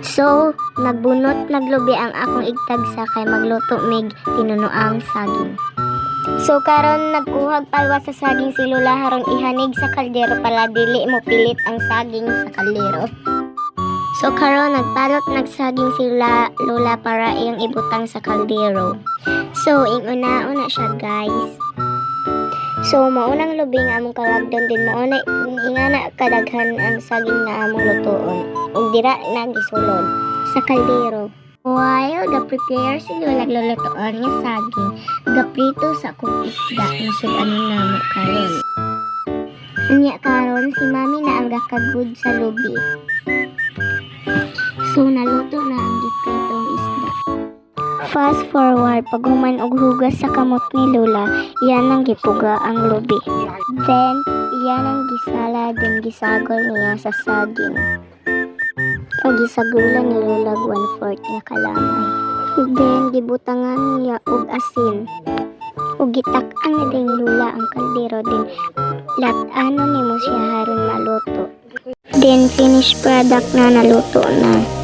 So, naglubi ang akong igtagsa kay magluto mig tinunoang saging. So karon nagkuhag palwa sa saging si Lola haron ihanig sa kaldero pala dili mo pilit ang saging sa kaldero. So karon nagpalot nagsaging si Lola para iyang ibutang sa kaldero. So inguna-una siya guys. So maunang lubing among kalagdon din mauna ingana kadaghan ang saging na among lutoon. Ug dira nagisulod sa kaldero. While ga-prepare si Lola lulutoan nga saging, gaprito sa akong isda nga sudanon namo karon. Unya karon si Mami na ang gakagud sa lubi. So naluto na ang gipritong isda. Fast forward, pag human og hugas sa kamot ni Lola, iyan ang gipuga ang lubi. Then, iyan ang gisala din gisagol niya sa saging. O gisagulan ni Lola 1/4 nga kalamay. Then, gibutangan niya og asin. O gitak-an na din Lola ang kaldero din. Lat-ano ni mo siya haron maluto. Then, finished product na naluto na.